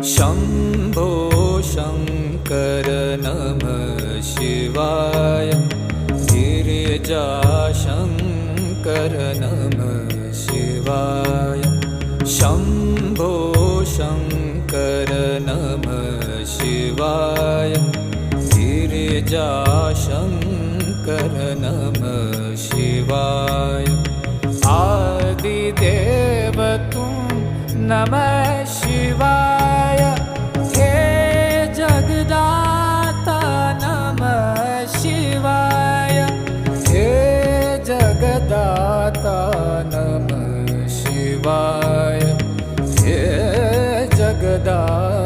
शम्भो शङ्कर नमः शिवाय। गिरिजाशङ्कर नमः शिवाय। शम्भो शङ्कर नमः शिवाय। गिरिजाशङ्कर नमः शिवाय। आदिदेव तुम नमः शिवाय। हे जगदाता नमः शिवाय। हे जगदाता नमः शिवाय। हे जगदाता